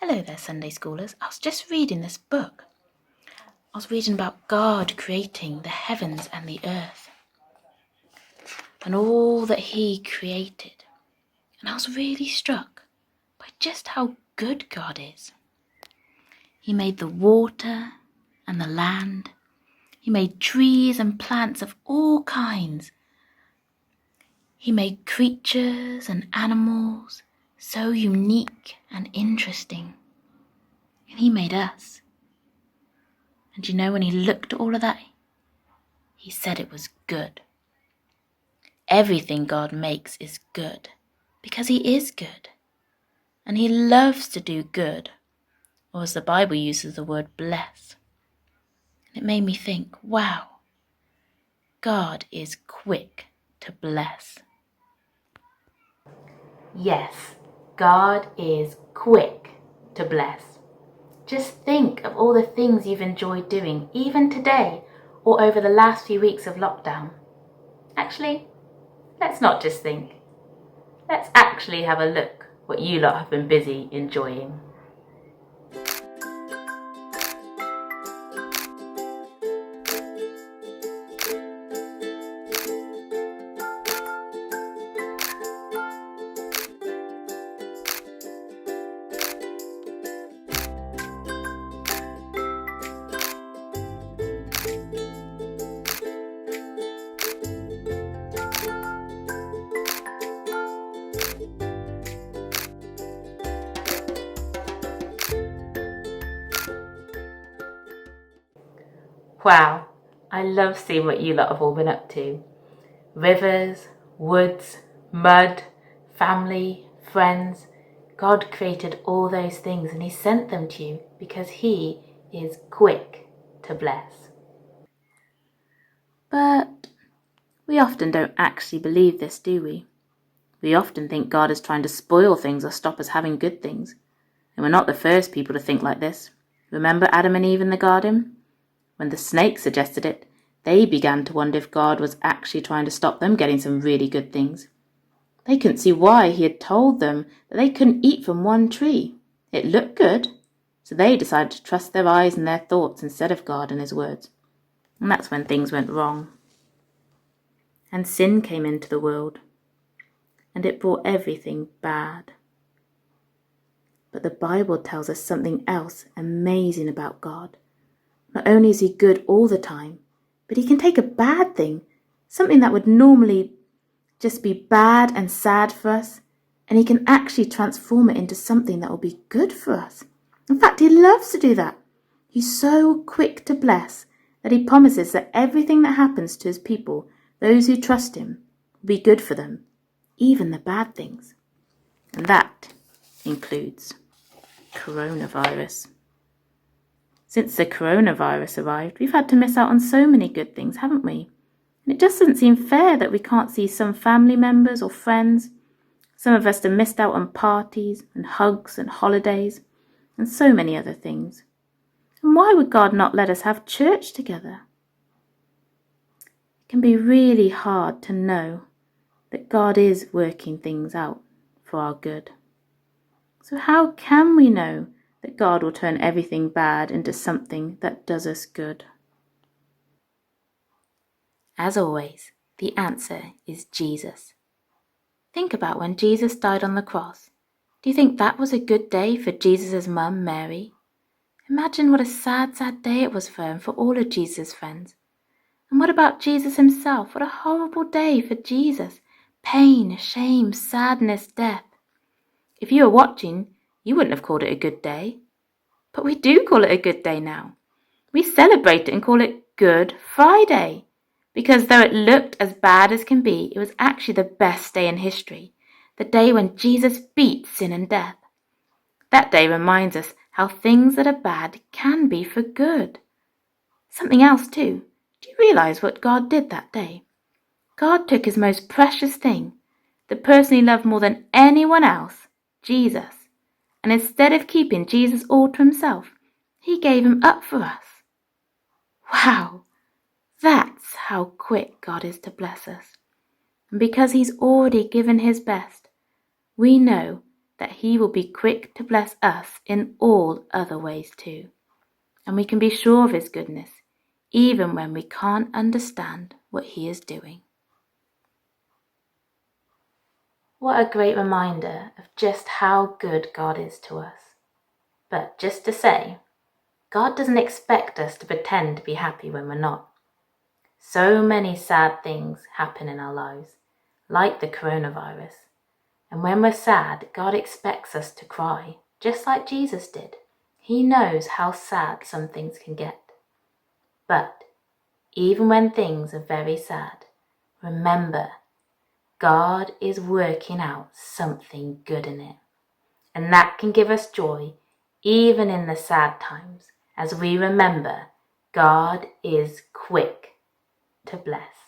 Hello there, Sunday Schoolers. I was just reading this book. I was reading about God creating the heavens and the earth and all that He created. And I was really struck by just how good God is. He made the water and the land. He made trees and plants of all kinds. He made creatures and animals so unique and interesting. And He made us. And you know, when He looked at all of that, He said it was good. Everything God makes is good because He is good. And He loves to do good, or as the Bible uses the word bless. And it made me think, wow, God is quick to bless. Yes, God is quick to bless. Just think of all the things you've enjoyed doing, even today or over the last few weeks of lockdown. Actually, let's not just think. Let's actually have a look what you lot have been busy enjoying. Wow, I love seeing what you lot have all been up to. Rivers, woods, mud, family, friends. God created all those things and He sent them to you because He is quick to bless. But we often don't actually believe this, do we? We often think God is trying to spoil things or stop us having good things. And we're not the first people to think like this. Remember Adam and Eve in the garden? When the snake suggested it, they began to wonder if God was actually trying to stop them getting some really good things. They couldn't see why He had told them that they couldn't eat from one tree. It looked good, so they decided to trust their eyes and their thoughts instead of God and His words. And that's when things went wrong. And sin came into the world, and it brought everything bad. But the Bible tells us something else amazing about God. Not only is He good all the time, but He can take a bad thing, something that would normally just be bad and sad for us, and He can actually transform it into something that will be good for us. In fact, He loves to do that. He's so quick to bless that He promises that everything that happens to His people, those who trust Him, will be good for them, even the bad things. And that includes coronavirus. Since the coronavirus arrived, we've had to miss out on so many good things, haven't we? And it just doesn't seem fair that we can't see some family members or friends. Some of us have missed out on parties and hugs and holidays and so many other things. And why would God not let us have church together? It can be really hard to know that God is working things out for our good. So how can we know that God will turn everything bad into something that does us good? As always, the answer is Jesus. Think about when Jesus died on the cross. Do you think that was a good day for Jesus' mum, Mary? Imagine what a sad, sad day it was for her and for all of Jesus' friends. And what about Jesus Himself? What a horrible day for Jesus. Pain, shame, sadness, death. If you were watching, you wouldn't have called it a good day. But we do call it a good day now. We celebrate it and call it Good Friday. Because though it looked as bad as can be, it was actually the best day in history. The day when Jesus beat sin and death. That day reminds us how things that are bad can be for good. Something else too. Do you realize what God did that day? God took His most precious thing, the person He loved more than anyone else, Jesus. And instead of keeping Jesus all to Himself, He gave Him up for us. Wow, that's how quick God is to bless us. And because He's already given His best, we know that He will be quick to bless us in all other ways too. And we can be sure of His goodness, even when we can't understand what He is doing. What a great reminder of just how good God is to us. But just to say, God doesn't expect us to pretend to be happy when we're not. So many sad things happen in our lives, like the coronavirus. And when we're sad, God expects us to cry, just like Jesus did. He knows how sad some things can get. But even when things are very sad, remember, God is working out something good in it. And that can give us joy even in the sad times, as we remember God is quick to bless.